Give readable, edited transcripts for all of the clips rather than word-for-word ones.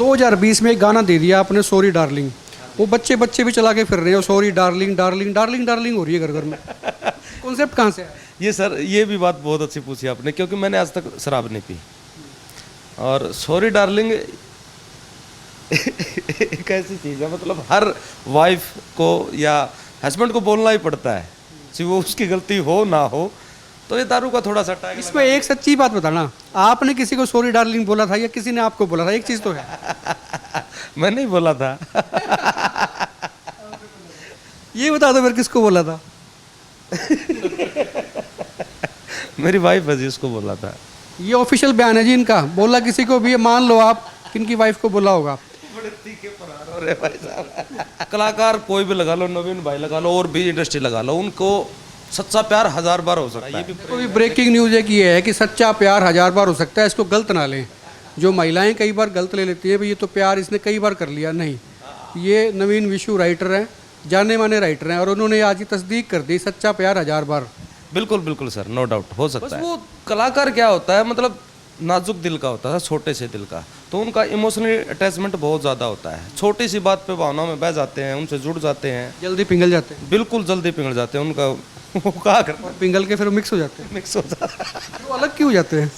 2020 में एक गाना दे दिया आपने, सॉरी डार्लिंग, वो बच्चे बच्चे भी चला के फिर रहे हो, sorry darling darling darling darling हो रही है घर घर में। कॉन्सेप्ट कहाँ से है? ये सर, ये भी बात बहुत अच्छी पूछी आपने, क्योंकि मैंने आज तक शराब नहीं पी, और सॉरी डार्लिंग एक ऐसी चीज़ है, मतलब हर वाइफ को या हस्बैंड को बोलना ही पड़ता है, चाहे वो उसकी गलती हो ना हो। तो ये दारू का थोड़ा सा टैग इसमें एक सच्ची बात बताना, आपने किसी को सॉरी डार्लिंग बोला था या किसी ने आपको बोला था? एक चीज़ तो है। मैं नहीं बोला था। ये बता दो फिर किसको बोला था? मेरी वाइफ है जी, उसको बोला था। ये ऑफिशियल बयान है जी इनका, बोला किसी को भी, मान लो आप किनकी वाइफ को बोला होगा। बड़े तीखे फरार हो रहे भाई साहब। कलाकार कोई भी लगा लो, नवीन भाई लगा लो, और भी इंडस्ट्री लगा लो, उनको सच्चा प्यार 1000 बार हो सकता है। कोई ब्रेकिंग न्यूज़ है कि ये है कि सच्चा प्यार 1000 बार हो सकता है, इसको गलत ना लें। जो महिलाएं कई बार गलत ले लेती है, भाई ये तो प्यार इसने कई बार कर लिया, नहीं। ये नवीन विशु राइटर हैं, जाने माने राइटर हैं, और उन्होंने आज ही तस्दीक कर दी, सच्चा प्यार 1000 बार। बिल्कुल बिल्कुल सर, नो डाउट हो सकता है। वो कलाकार क्या होता है, मतलब नाजुक दिल का होता है, छोटे से दिल का, तो उनका इमोशनली अटैचमेंट बहुत ज़्यादा होता है। छोटी सी बात पे भावनाओं में बह जाते हैं, उनसे जुड़ जाते हैं, जल्दी पिघल जाते हैं। बिल्कुल जल्दी पिघल जाते हैं। उनका वो क्या करना, पिघल के फिर मिक्स हो जाते हैं। मिक्स हो जाता है। तो अलग क्यों हो जाते हैं?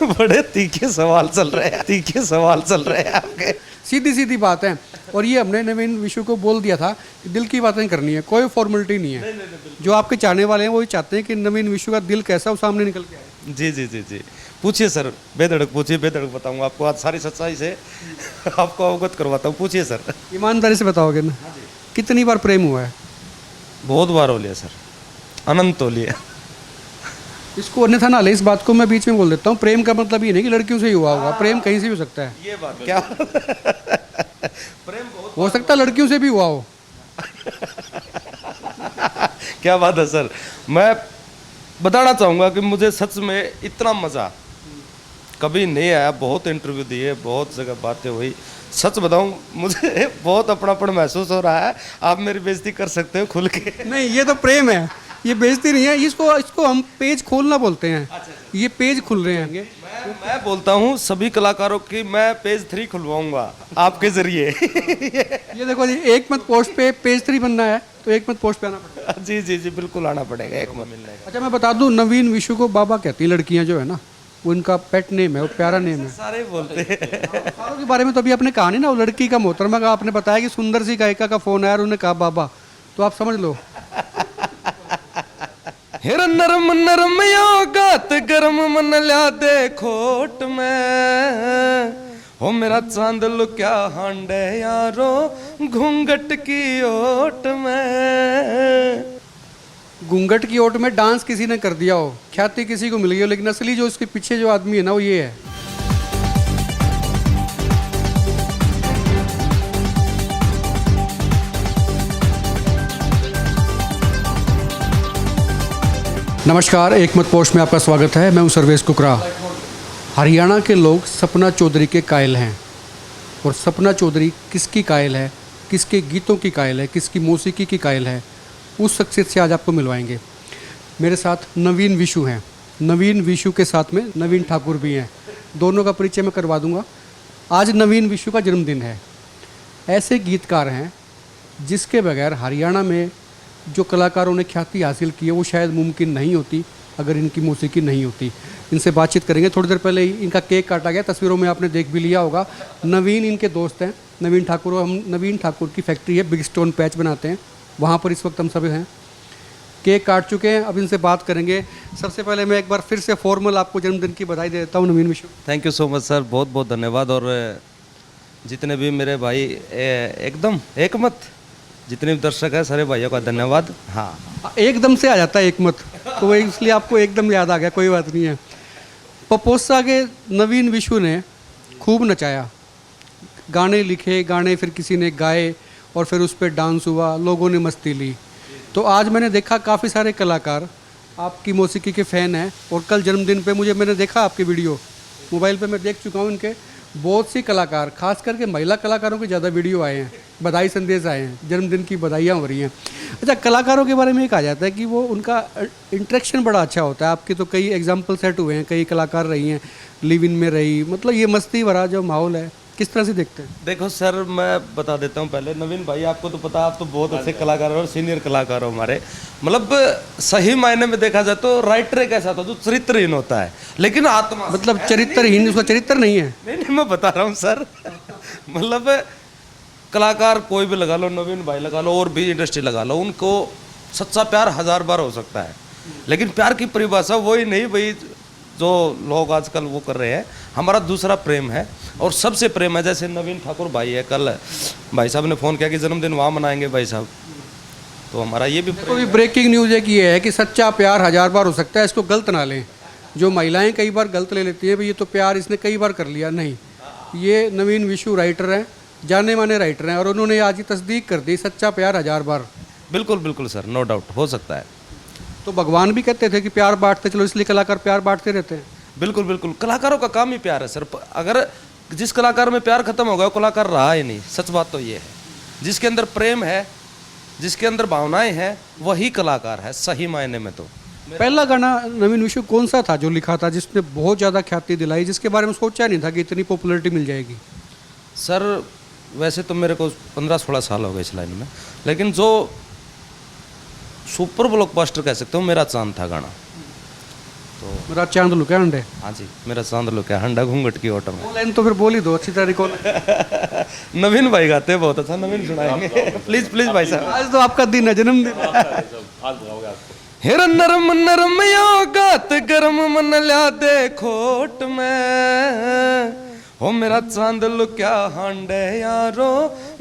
बड़े तीखे सवाल चल रहे हैं, तीखे सवाल चल रहे हैं आपके। सीधी सीधी बात है, और ये हमने नवीन विशु को बोल दिया था कि दिल की बातें करनी है, कोई फॉर्मेलिटी नहीं है। जो आपके चाहने वाले हैं वो ही चाहते हैं कि नवीन विशु का दिल कैसा वो सामने निकल के आए। जी जी जी जी, पूछिए सर, बेधड़क पूछिए, बेधड़क बताऊंगा आपको, आज सारी सच्चाई से आपको अवगत करवाता हूँ। पूछिए सर। ईमानदारी से बताओगे ना? कितनी बार प्रेम हुआ है? बहुत बार हो लिया सर, अनंत हो लिया। इसको अन्यथा ना ले, इस बात को मैं बीच में बोल देता हूँ। प्रेम का मतलब ये नहीं कि लड़कियों से ही हुआ होगा, प्रेम कहीं से भी हो सकता है। ये बात क्या? प्रेम बहुत हो सकता है लड़कियों से भी हुआ हो। क्या बात है सर। मैं बताना चाहूँगा कि मुझे सच में इतना मज़ा कभी नहीं आया। बहुत इंटरव्यू दिए, बहुत जगह बातें हुई, सच बताऊँ मुझे बहुत अपनापन महसूस हो रहा है। आप मेरी बेइज्जती कर सकते हो खुल के। नहीं, ये तो प्रेम है, ये बेइज्जती नहीं है। इसको हम पेज खोलना बोलते हैं। ये पेज खुल रहे हैं। मैं बोलता हूँ सभी कलाकारों की मैं पेज 3 खुलवाऊंगा आपके जरिए। ये देखो जी, एक मत पोस्ट पे पेज 3 बनना है तो एक मत पोस्ट पे आना पड़ेगा। जी जी जी, बिल्कुल आना पड़ेगा, एक मत मिलने का। अच्छा, मैं बता दूं, नवीन विशु को बाबा कहती हैं लड़कियां, जो है ना, वो इनका पेट नेम है, वो प्यारा नेम है। सारे बोलते हैं। सारों के बारे में तो अभी आपने कहा नहीं ना। वो लड़की का मोहतरमा का आपने बताया कि सुंदर सी गायिका का फोन आया और उन्होंने कहा बाबा, तो आप समझ लो। हिर नरम नरम योगत गरम मन ल्या दे खोट में, हो मेरा चांद लुक्या हांडे यारो घूंघट की ओट में। घूंघट की ओट में डांस किसी ने कर दिया हो, ख्याति किसी को मिल गई हो, लेकिन असली जो उसके पीछे जो आदमी है ना, वो ये है। नमस्कार, एक मत पोस्ट में आपका स्वागत है। मैं हूं सर्वेश कुकरा। हरियाणा के लोग सपना चौधरी के कायल हैं, और सपना चौधरी किसकी कायल है, किसके गीतों की कायल है, किसकी मौसीकी की कायल है, उस शख्सियत से आज आपको मिलवाएंगे। मेरे साथ नवीन विशु हैं। नवीन विशु के साथ में नवीन ठाकुर भी हैं। दोनों का परिचय मैं करवा दूंगा। आज नवीन विशु का जन्मदिन है। ऐसे गीतकार हैं जिसके बगैर हरियाणा में जो कलाकारों ने ख्याति हासिल की है वो शायद मुमकिन नहीं होती अगर इनकी मौसीकी नहीं होती। इनसे बातचीत करेंगे। थोड़ी देर पहले ही इनका केक काटा गया, तस्वीरों में आपने देख भी लिया होगा। नवीन इनके दोस्त हैं, नवीन ठाकुर। और हम नवीन ठाकुर की फैक्ट्री है, बिग स्टोन पैच बनाते हैं, वहाँ पर इस वक्त हम सब हैं। केक काट चुके हैं, अब इनसे बात करेंगे। सबसे पहले मैं एक बार फिर से फॉर्मल आपको जन्मदिन की बधाई दे देता हूँ Naveen Vishu. Thank you so much sir, बहुत बहुत धन्यवाद। और जितने भी मेरे भाई एकदम एक मत जितने भी दर्शक हैं, सारे भाइयों का धन्यवाद। हाँ, एकदम से आ जाता है एक मत, तो इसलिए आपको एकदम याद आ गया, कोई बात नहीं है। पपोसा के नवीन विशु ने खूब नचाया, गाने लिखे, गाने फिर किसी ने गाए और फिर उस पर डांस हुआ, लोगों ने मस्ती ली। तो आज मैंने देखा काफ़ी सारे कलाकार आपकी मौसीकी के फ़ैन हैं, और कल जन्मदिन पे मैंने देखा आपकी वीडियो, मोबाइल पे मैं देख चुका हूँ। इनके बहुत सी कलाकार, खास करके महिला कलाकारों के ज़्यादा वीडियो आए हैं, बधाई संदेश आए हैं, जन्मदिन की बधाइयाँ हो रही हैं। अच्छा, कलाकारों के बारे में ये कहा जाता है कि वो उनका इंटरेक्शन बड़ा अच्छा होता है। आपके तो कई एग्जाम्पल सेट हुए हैं, कई कलाकार रही हैं, लिव इन में रही, मतलब ये मस्ती भरा जो माहौल है, किस तरह से देखते हैं? देखो सर, मैं बता देता हूँ पहले। नवीन भाई, आपको तो पता है, आप तो बहुत अच्छे कलाकार हो और सीनियर कलाकार हो हमारे। मतलब सही मायने में देखा जाए तो राइटर एक ऐसा होता है जो चरित्रहीन होता है, लेकिन आत्मा मतलब चरित्रहीन, उसका चरित्र नहीं है। नहीं, मैं बता रहा हूँ सर। मतलब कलाकार कोई भी लगा लो, नवीन भाई लगा लो, और भी इंडस्ट्री लगा लो, उनको सच्चा प्यार 1000 बार हो सकता है, लेकिन प्यार की परिभाषा वही नहीं भाई जो लोग आजकल वो कर रहे हैं। हमारा दूसरा प्रेम है, और सबसे प्रेम है। जैसे नवीन ठाकुर भाई है, कल भाई साहब ने फ़ोन किया कि जन्मदिन वहाँ मनाएंगे भाई साहब, तो हमारा ये भी तो ये ब्रेकिंग न्यूज़ एक ये है कि सच्चा प्यार 1000 बार हो सकता है, इसको गलत ना लें। जो महिलाएं कई बार गलत ले लेती हैं, भाई ये तो प्यार इसने कई बार कर लिया, नहीं। ये नवीन विशु राइटर हैं, जाने माने राइटर हैं, और उन्होंने आज ही तस्दीक कर दी, सच्चा प्यार 1000 बार। बिल्कुल बिल्कुल सर, नो डाउट, हो सकता है। तो भगवान भी कहते थे कि प्यार बांटते चलो, इसलिए कलाकार प्यार बांटते रहते हैं। बिल्कुल बिल्कुल, कलाकारों का काम ही प्यार है सर। अगर जिस कलाकार में प्यार खत्म हो गया, वो कलाकार रहा ही नहीं। सच बात तो ये है, जिसके अंदर प्रेम है, जिसके अंदर भावनाएं हैं, वही कलाकार है सही मायने में। तो पहला गाना नवीन विशु कौन सा था जो लिखा था, जिसने बहुत ज़्यादा ख्याति दिलाई, जिसके बारे में सोचा नहीं था कि इतनी पॉपुलैरिटी मिल जाएगी? सर वैसे तो मेरे को 15-16 साल हो गए इस लाइन में, लेकिन जो सुपर ब्लॉकबस्टर कह सकते हो, मेरा चांद था गाना। तो मेरा चांद लुका अंडे। हाँ जी, मेरा चांद लो क्या हंडा घूंघट की ओट में। वो लाइन तो फिर बोल ही दो अच्छी तरह को। नवीन भाई गाते हैं बहुत अच्छा, नवीन सुनाएंगे। प्लीज प्लीज भाई साहब। आज तो आपका दिन है, जन्मदिन। हेर नरम नरम यो गात गरम मन ल्या दे खोट में, हो मेरा चांद लुक्या हांडे यारो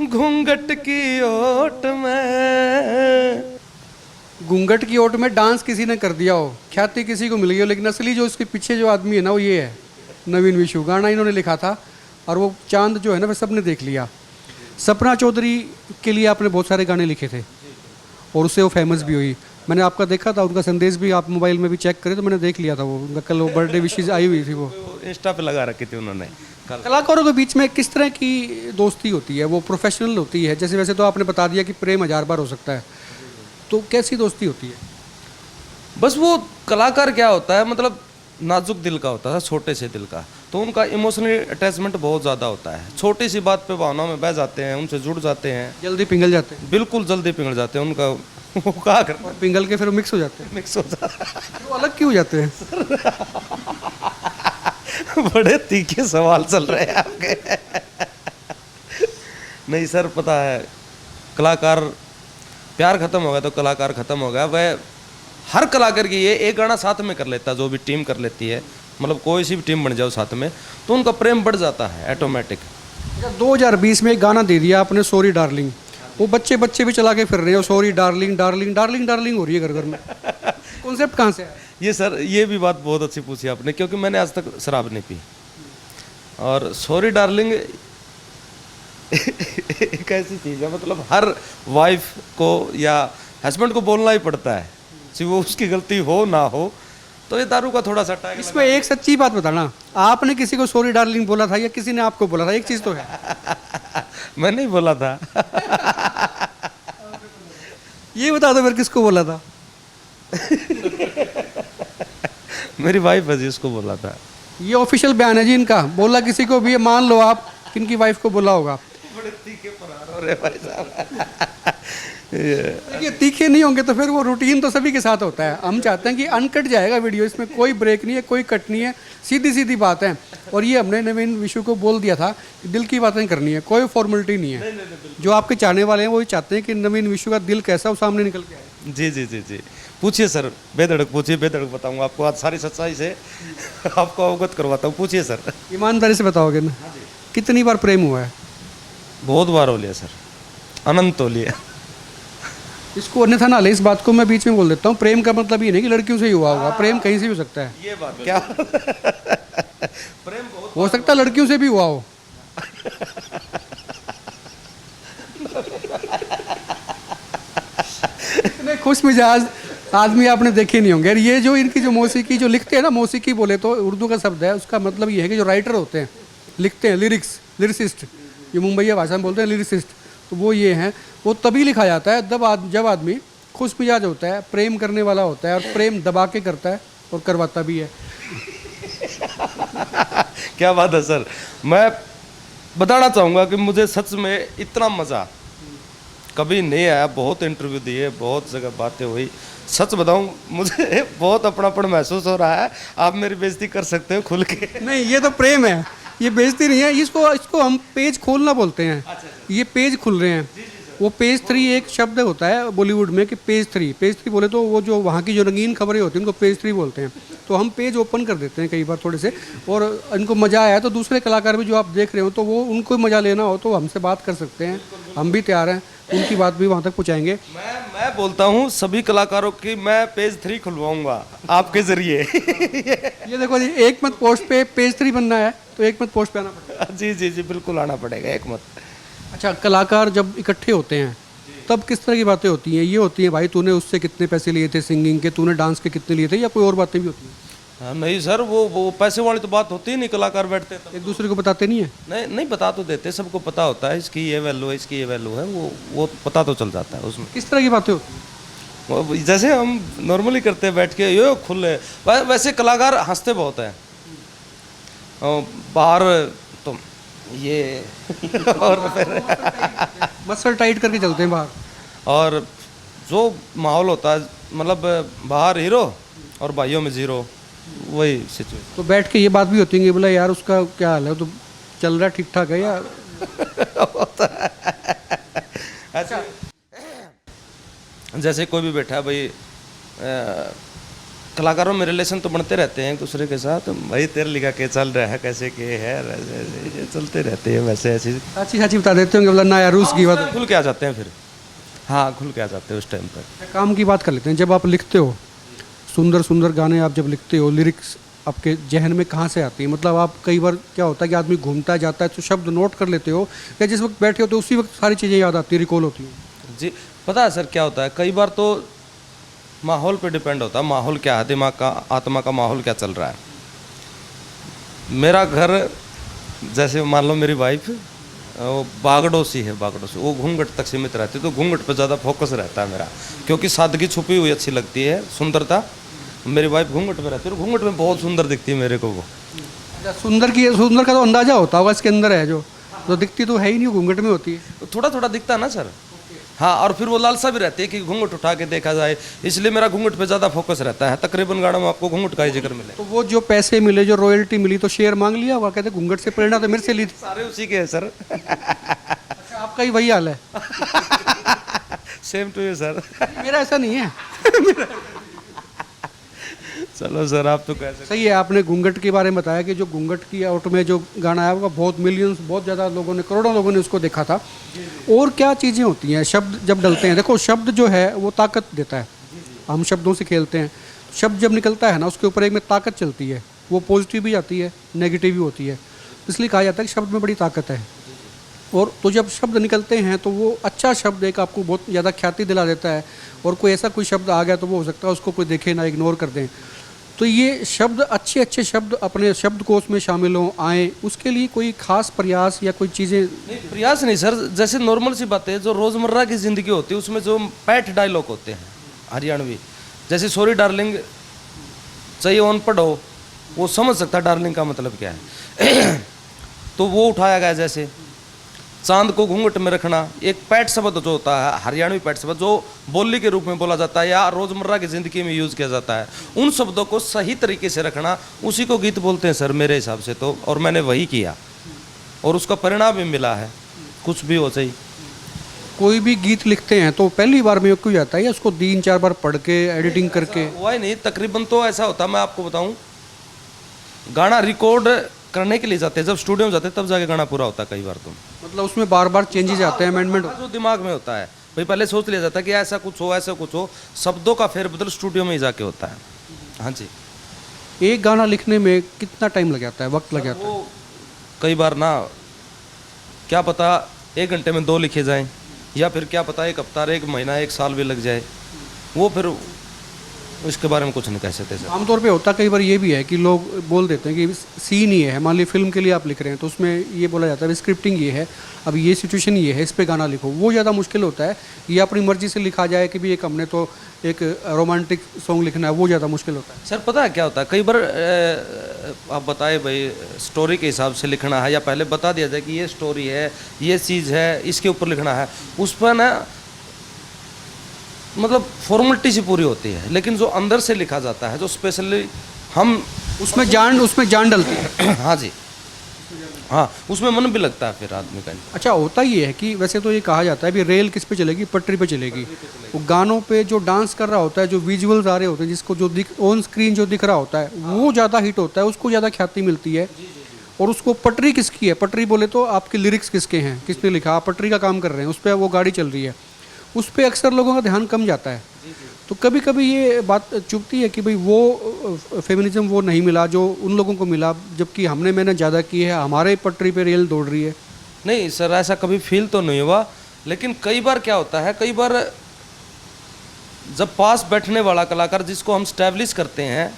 घूंघट की ओट में। घूंघट की ओट में डांस किसी ने कर दिया हो, ख्याति किसी को मिल गई हो, लेकिन असली जो उसके पीछे जो आदमी है ना, वो ये है नवीन विशु। गाना इन्होंने लिखा था, और वो चांद जो है ना, वह सबने देख लिया। सपना चौधरी के लिए आपने बहुत सारे गाने लिखे थे, और उससे वो फेमस भी हुई। मैंने आपका देखा था, उनका संदेश भी आप मोबाइल में भी चेक करें तो मैंने देख लिया था। वो उनका कल वो बर्थडे विशेष आई हुई थी, वो इंस्टा पे लगा रखी थी उन्होंने। कलाकारों के बीच में किस तरह की दोस्ती होती है? वो प्रोफेशनल होती है? जैसे वैसे तो आपने बता दिया कि प्रेम 1000 बार हो सकता है, तो कैसी दोस्ती होती है? बस वो कलाकार क्या होता है, मतलब नाजुक दिल का होता है, छोटे से दिल का, तो उनका इमोशनल अटैचमेंट बहुत ज़्यादा होता है। छोटी सी बात पे भावनाओं में बह जाते हैं, उनसे जुड़ जाते हैं, जल्दी पिघल जाते हैं। बिल्कुल जल्दी पिघल जाते हैं। उनका वो क्या करते और पिघल के फिर मिक्स हो जाते हैं। मिक्स हो जाता फिर वो अलग क्यों हो जाते हैं? है। बड़े तीखे सवाल चल रहे हैं आपके। नहीं सर, पता है, कलाकार प्यार खत्म हो गया तो कलाकार खत्म हो गया। वह हर कलाकार की ये एक गाना साथ में कर लेता है, जो भी टीम कर लेती है, मतलब कोई सी भी टीम बन जाओ साथ में, तो उनका प्रेम बढ़ जाता है ऑटोमेटिक। 2020 में एक गाना दे दिया आपने, सॉरी डार्लिंग। वो बच्चे भी चला के फिर रहे हो, sorry darling darling darling darling हो रही है घर घर में। कॉन्सेप्ट कहाँ से है? ये सर, ये भी बात बहुत अच्छी पूछी आपने, क्योंकि मैंने आज तक शराब नहीं पी, और सॉरी डार्लिंग एक ऐसी चीज़ है, मतलब हर वाइफ को या हस्बैंड को बोलना ही पड़ता है, चाहे वो उसकी गलती हो ना हो। तो ये दारू का थोड़ा सा टाइम। इसमें एक सच्ची बात बताना, आपने किसी को सॉरी डार्लिंग बोला था या किसी ने आपको बोला था? एक चीज़ तो है। मैं नहीं बोला था। ये बता दो फिर किसको बोला था? मेरी वाइफ है जी, उसको बोला था। ये ऑफिशियल बयान है जी इनका, बोला किसी को भी है, मान लो आप किनकी वाइफ को बोला होगा। बड़े तीखे फरार हो रहे भाई साहब। देखिए, तीखे नहीं होंगे तो फिर वो रूटीन तो सभी के साथ होता है। हम चाहते हैं कि अनकट जाएगा वीडियो, इसमें कोई ब्रेक नहीं है, कोई कट नहीं है, सीधी सीधी बात है। और ये हमने नवीन विशु को बोल दिया था कि दिल की बातें करनी है, कोई फॉर्मेलिटी नहीं है। जो आपके चाहने वाले हैं वो ही चाहते हैं कि नवीन विशु का दिल कैसा वो सामने निकल के आए। जी जी जी जी, पूछिए सर, बेधड़क पूछिए, बेधड़क बताऊंगा आपको। आज सारी सच्चाई से आपको अवगत करवाता हूँ, पूछिए सर। ईमानदारी से बताओगे ना? कितनी बार प्रेम हुआ है? बहुत बार हो लिया सर, अनंत हो लिया। इसको अन्यथा ना ले, इस बात को मैं बीच में बोल देता हूँ। प्रेम का मतलब ये नहीं कि लड़कियों से ही हुआ होगा, प्रेम कहीं से भी हो सकता है। ये बात क्या? प्रेम बहुत हो सकता है लड़कियों से भी हुआ हो। इतने खुश मिजाज आदमी आपने देखे नहीं होंगे। ये जो इनकी जो मौसीकी जो लिखते हैं ना, मौसीकी बोले तो उर्दू का शब्द है, उसका मतलब ये है कि जो राइटर होते हैं, लिखते हैं, लिरिसिस्ट, ये मुंबई भाषा में बोलते हैं लिरिसिस्ट, तो वो ये हैं। वो तभी लिखा जाता है जब आदमी खुश मिजाज होता है, प्रेम करने वाला होता है और प्रेम दबा के करता है और करवाता भी है। क्या बात है सर। मैं बताना चाहूँगा कि मुझे सच में इतना मज़ा कभी नहीं आया। बहुत इंटरव्यू दिए, बहुत जगह बातें हुई। सच बताऊं, मुझे बहुत अपनापन महसूस हो रहा है। आप मेरी बेइज्जती कर सकते हो खुल के। नहीं, ये तो प्रेम है, ये बेइज्जती नहीं है। इसको हम पेज खोलना बोलते हैं। ये पेज खुल रहे हैं। वो पेज 3 एक शब्द होता है बॉलीवुड में कि पेज 3 बोले तो वो जो वहाँ की जो रंगीन खबरें होती हैं उनको पेज 3 बोलते हैं। तो हम पेज ओपन कर देते हैं कई बार थोड़े से, और इनको मज़ा आया तो दूसरे कलाकार भी जो आप देख रहे हो तो वो उनको मज़ा लेना हो तो हमसे बात कर सकते हैं। हम भी तैयार हैं, उनकी बात भी वहाँ तक पहुँचाएंगे। मैं बोलता हूँ सभी कलाकारों की मैं पेज 3 खुलवाऊंगा आपके जरिए। ये देखो जी, एक मत पोस्ट पे पेज 3 बनना है तो एक मत पोस्ट पे आना पड़ेगा। जी जी जी, बिल्कुल आना पड़ेगा, एक मत। अच्छा, कलाकार जब इकट्ठे होते हैं तब किस तरह की बातें होती हैं? ये होती है भाई तूने उससे कितने पैसे लिए थे सिंगिंग के, तूने डांस के कितने लिए थे, या कोई और बातें भी होती हैं? हाँ, नहीं सर, वो पैसे वाली तो बात होती ही नहीं। कलाकार बैठते हैं एक दूसरे को बताते नहीं है? नहीं नहीं, बता तो देते, सबको पता होता है इसकी ये वैल्यू है, इसकी ये वैल्यू है, वो पता तो चल जाता है उसमें। किस तरह की बातें होती हैं? वो जैसे हम नॉर्मली करते हैं बैठ के, ये खुले। वैसे कलाकार हंसते बहुत हैं बाहर तो ये और फिर मसल टाइट करके चलते हैं बाहर। और जो माहौल होता है, मतलब बाहर हीरो और भाइयों में जीरो, वही सिचुएशन। तो बैठ के ये बात भी होती है कि बोला यार उसका क्या हाल है, तो चल रहा है ठीक ठाक है यार? अच्छा, जैसे कोई भी बैठा है भाई, कलाकारों में रिलेशन तो बनते रहते हैं एक दूसरे के साथ। भाई तेरे लिखा के चल रहा है, कैसे के है, ऐसे ये चलते रहते हैं। वैसे ऐसी अच्छी खाची बता देते होंगे, बोला ना यार उसकी बात। खुल के आ जाते हैं फिर। हाँ, खुल के आ जाते हैं उस टाइम पर। काम की बात कर लेते हैं। जब आप लिखते हो सुंदर सुंदर गाने, आप जब लिखते हो, लिरिक्स आपके जहन में कहाँ से आती है? मतलब आप कई बार क्या होता है कि आदमी घूमता जाता है तो शब्द नोट कर लेते हो, या जिस वक्त बैठे हो तो उसी वक्त सारी चीज़ें याद आती है, रिकॉल होती हैं? जी, पता है सर क्या होता है, कई बार तो माहौल पे डिपेंड होता है। माहौल क्या है, दिमाग का, आत्मा का माहौल क्या चल रहा है। मेरा घर, जैसे मान लो मेरी वाइफ वो बागड़ोसी है, बागड़ोसी, वो घूंघट तक सीमित रहती है, तो घूंघट पे ज़्यादा फोकस रहता है मेरा, क्योंकि सादगी छुपी हुई अच्छी लगती है, सुंदरता। मेरी वाइफ घूंघट में रहती है और घूंघट में बहुत सुंदर दिखती है मेरे को वो। सुंदर का तो अंदाजा होता होगा इसके अंदर है, जो तो दिखती तो है ही नहीं, घूंघट में होती है। थोड़ा थोड़ा दिखता है ना सर। हाँ, और फिर वो लालसा भी रहती है कि घूंघट उठा के देखा जाए, इसलिए मेरा घूंघट पे ज़्यादा फोकस रहता है। तकरीबन गाना में आपको घूंघट का ही जिक्र मिले। तो वो जो पैसे मिले, जो रॉयल्टी मिली, तो शेयर मांग लिया हुआ? कहते घूंघट से प्रेरणा तो मेरे से ली थी। सारे उसी के हैं सर। अच्छा, आपका ही वही हाल है? Same to you sir. मेरा ऐसा नहीं है। चलो सर, आप तो कह सकते। सही है, आपने घूंघट के बारे में बताया कि जो घूंघट की आउट में जो गाना आया वो बहुत मिलियंस, बहुत ज़्यादा लोगों ने, करोड़ों लोगों ने उसको देखा था। और क्या चीज़ें होती हैं शब्द जब डलते हैं? देखो, शब्द जो है वो ताकत देता है। हम शब्दों से खेलते हैं, शब्द जब निकलता है ना उसके ऊपर एक में ताकत चलती है, वो पॉजिटिव भी आती है, नेगेटिव भी होती है। इसलिए कहा जाता है कि शब्द में बड़ी ताकत है। और तो जब शब्द निकलते हैं तो वो अच्छा शब्द एक आपको बहुत ज़्यादा ख्याति दिला देता है, और कोई ऐसा कोई शब्द आ गया तो वो हो सकता है उसको कोई देखे ना, इग्नोर कर दें। तो ये शब्द, अच्छे अच्छे शब्द अपने शब्दकोश में शामिल हों, आए, उसके लिए कोई खास प्रयास या कोई चीज़ें? नहीं, प्रयास नहीं सर, जैसे नॉर्मल सी बातें जो रोज़मर्रा की ज़िंदगी होती है उसमें जो पैट डायलॉग होते हैं हरियाणवी, जैसे सॉरी डार्लिंग, चाहिए ऑन पढ़ो, वो समझ सकता है डार्लिंग का मतलब क्या है। तो वो उठाया गया। जैसे चांद को घूंघट में रखना, एक पैट शब्द जो होता है, हरियाणवी पैट शब्द, जो बोली के रूप में बोला जाता है या रोज़मर्रा की ज़िंदगी में यूज़ किया जाता है, उन शब्दों को सही तरीके से रखना, उसी को गीत बोलते हैं सर मेरे हिसाब से तो। और मैंने वही किया और उसका परिणाम भी मिला है, कुछ भी हो सही। कोई भी गीत लिखते हैं तो पहली बार में क्यों जाता है, या उसको 3-4 बार पढ़ के एडिटिंग करके? हुआ ही नहीं, तकरीबन तो ऐसा होता है, मैं आपको बताऊं, गाना रिकॉर्ड करने के लिए जाते हैं, जब स्टूडियो में जाते हैं तब जाके गाना पूरा होता है कई बार तो। मतलब उसमें बार बार चेंजेस आते हैं, अमेंडमेंट? जो दिमाग में होता है भाई, पहले सोच लिया जाता है कि ऐसा कुछ हो, ऐसा कुछ हो, शब्दों का फेरबदल स्टूडियो में ही जाके होता है। हाँ जी। एक गाना लिखने में कितना टाइम लग जाता है, वक्त लग जाता है? वो कई बार ना, क्या पता 1 घंटे में 2 लिखे जाएं, या फिर क्या पता 1 हफ्ता, 1 महीना, 1 साल भी लग जाए। वो फिर उसके बारे में कुछ नहीं कह सकते सर। आमतौर पे होता कई बार ये भी है कि लोग बोल देते हैं कि सीन ये है, मान ली फिल्म के लिए आप लिख रहे हैं तो उसमें ये बोला जाता है स्क्रिप्टिंग ये है, अब ये सिचुएशन ये है, इस पे गाना लिखो, वो ज़्यादा मुश्किल होता है। ये अपनी मर्जी से लिखा जाए कि भी एक हमने तो एक रोमांटिक सॉन्ग लिखना है, वो ज़्यादा मुश्किल होता है। सर पता है क्या होता है, कई बार आप बताए भाई स्टोरी के हिसाब से लिखना है, या पहले बता दिया जाए कि ये स्टोरी है, ये चीज़ है, इसके ऊपर लिखना है, उस पर ना मतलब फॉर्मेलिटी सी पूरी होती है। लेकिन जो अंदर से लिखा जाता है, जो स्पेशली हम उसमें जान डलती है। हाँ जी, हाँ, उसमें मन भी लगता है फिर आदमी का। अच्छा, होता ये है कि वैसे तो ये कहा जाता है भी रेल किस पे चलेगी, पटरी पे चलेगी। वो गानों पे जो डांस कर रहा होता है, जो विजुअल्स आ रहे होते हैं, जिसको जो दिख ऑन स्क्रीन जो दिख रहा होता है, वो ज़्यादा हिट होता है, उसको ज़्यादा ख्याति मिलती है। और उसको पटरी किसकी है, पटरी बोले तो आपके लिरिक्स किसके हैं, किसने लिखा, आप पटरी का काम कर रहे हैं, उस पर वो गाड़ी चल रही है, उस पर अक्सर लोगों का ध्यान कम जाता है। तो कभी कभी ये बात चुभती है कि भाई वो फेमिनिज्म वो नहीं मिला जो उन लोगों को मिला, जबकि हमने मेहनत ज़्यादा की है, हमारे पटरी पे रेल दौड़ रही है। नहीं सर, ऐसा कभी फील तो नहीं हुआ, लेकिन कई बार क्या होता है, कई बार जब पास बैठने वाला कलाकार जिसको हम स्टैब्लिश करते हैं,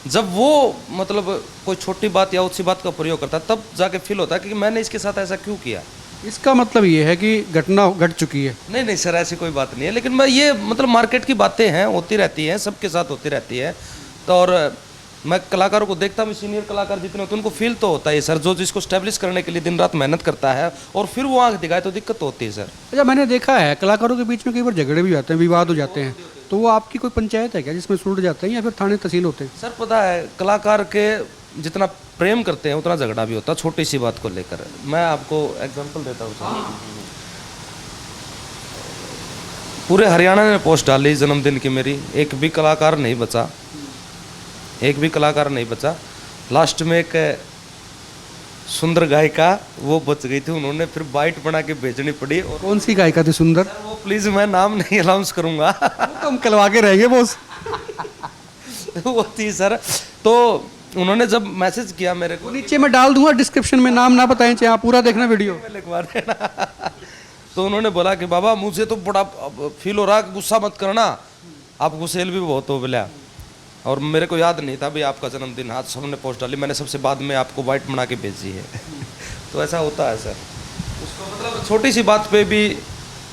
जब वो मतलब कोई छोटी बात या ऊँची बात का प्रयोग करता है, तब जाके फील होता है कि मैंने इसके साथ ऐसा क्यों किया। इसका मतलब ये है कि घटना घट चुकी है। नहीं नहीं सर, ऐसी कोई बात नहीं है, लेकिन मैं ये मतलब मार्केट की बातें हैं, होती रहती हैं, सबके साथ होती रहती है। तो और मैं कलाकारों को देखता हूँ, सीनियर कलाकार जितने होते हैं उनको फील तो होता है सर, जो जिसको स्टैब्लिश करने के लिए दिन रात मेहनत करता है और फिर वो आंख दिखाए तो दिक्कत होती है सर। अच्छा, मैंने देखा है कलाकारों के बीच में कई बार झगड़े भी जाते हैं, विवाद हो जाते हैं, तो वो आपकी कोई पंचायत है क्या जिसमें सुलझ जाते हैं या फिर थाने तहसील होते हैं? सर पता है, कलाकार के जितना प्रेम करते हैं उतना झगड़ा भी होता है छोटी सी बात को लेकर। मैं आपको एग्जांपल देता हूँ सर। पूरे हरियाणा ने पोस्ट डाली जन्मदिन की मेरी, एक भी कलाकार नहीं बचा, एक भी कलाकार नहीं बचा। लास्ट में एक सुंदर गायिका वो बच गई थी, उन्होंने फिर बाइट बना के भेजनी पड़ी। और कौन सी गायिका थी सुंदर? वो प्लीज मैं नाम नहीं अनाउंस करूंगा। तो हम कलवा के रहेंगे बॉस। वो थी सर, तो उन्होंने जब मैसेज किया मेरे को, नीचे मैं डाल दूंगा डिस्क्रिप्शन में, नाम ना बताएं, चाहे आप पूरा देखना वीडियो में लिखवा देना। तो उन्होंने बोला कि बाबा मुझे तो बड़ा फील हो रहा, गुस्सा मत करना, आप गुस्सेल भी बहुत हो बोला। और मेरे को याद नहीं था भाई आपका जन्मदिन, आज सबने पोस्ट डाली, मैंने सबसे बाद में आपको वाइट बना के भेजी है। तो ऐसा होता है सर, उसको मतलब छोटी सी बात पे भी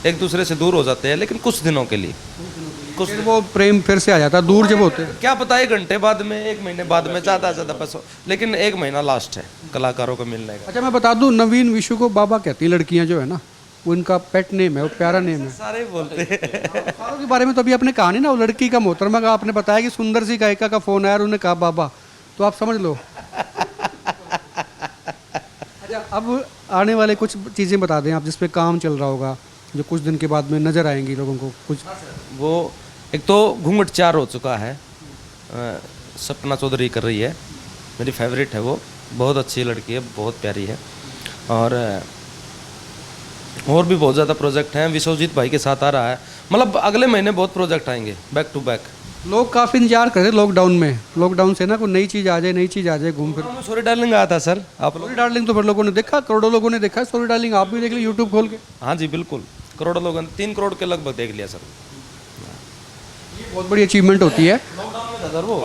एक दूसरे से दूर हो जाते हैं, लेकिन कुछ दिनों के लिए, कुछ फिर वो प्रेम फिर से आ जाता है, दूर जब होते हैं। क्या पता 1 घंटे बाद में, 1 महीने बाद में, ज़्यादा ज़्यादा बस, लेकिन 1 महीना लास्ट है कलाकारों को मिलने का। अच्छा, मैं बता दूं, नवीन विशु को बाबा कहती हैं लड़कियां जो है ना, वो इनका पेट नेम है, वो प्यारा नेम है। सारे बोलते हैं। कलाकारों के बारे में तो अभी आपने कहा नहीं ना, वो लड़की का मोहतरमा का आपने बताया कि सुंदर सी गायिका का फोन आया और उन्होंने कहा बाबा, तो आप समझ लो। अच्छा, अब आने वाले कुछ चीज़ें बता दें आप जिस पे काम चल रहा होगा, जो कुछ दिन के बाद में नजर आएंगी लोगों को कुछ। वो एक तो घूंघट 4 हो चुका है, सपना चौधरी कर रही है, मेरी फेवरेट है, वो बहुत अच्छी लड़की है, बहुत प्यारी है। और भी बहुत ज़्यादा प्रोजेक्ट हैं, विश्वजीत भाई के साथ आ रहा है, मतलब अगले महीने बहुत प्रोजेक्ट आएंगे बैक टू बैक। लोग काफ़ी इंतजार कर रहे लॉकडाउन में, लॉकडाउन से ना कोई नई चीज़ आ जाए, नई चीज़ आ जाए घूम फिर। सॉरी डार्लिंग आया था सर, आप लोग? स्टोरी डार्लिंग तो फिर लोगों ने देखा, करोड़ों लोगों ने देखा स्टोरी डार्लिंग, आप भी देख ली यूट्यूब खोल के। हाँ जी बिल्कुल, करोड़ों लोगों ने, 3 करोड़ के लगभग देख लिया सर। बहुत बड़ी अचीवमेंट होती है। सर वो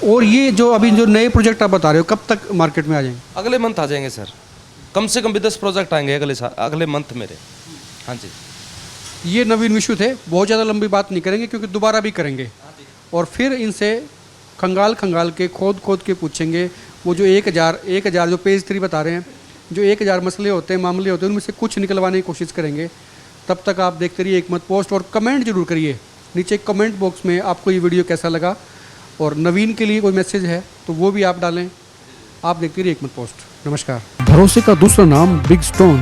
और ये जो अभी जो नए प्रोजेक्ट आप बता रहे हो, कब तक मार्केट में आ जाएंगे? अगले मंथ आ जाएंगे सर, कम से कम भी 10 प्रोजेक्ट आएंगे अगले मंथ मेरे। हाँ जी, ये नवीन विशु थे, बहुत ज़्यादा लंबी बात नहीं करेंगे क्योंकि दोबारा भी करेंगे, और फिर इनसे खंगाल के खोद के पूछेंगे। वो जो 1000 जो पेज 3 बता रहे हैं, जो 1000 मसले होते हैं, मामले होते हैं, उनमें से कुछ निकलवाने की कोशिश करेंगे। तब तक आप देखते रहिए एक मत पोस्ट, और कमेंट जरूर करिए नीचे कमेंट बॉक्स में आपको ये वीडियो कैसा लगा, और नवीन के लिए कोई मैसेज है तो वो भी आप डालें। आप देखते रहिए एक मत पोस्ट। नमस्कार। भरोसे का दूसरा नाम बिग स्टोन।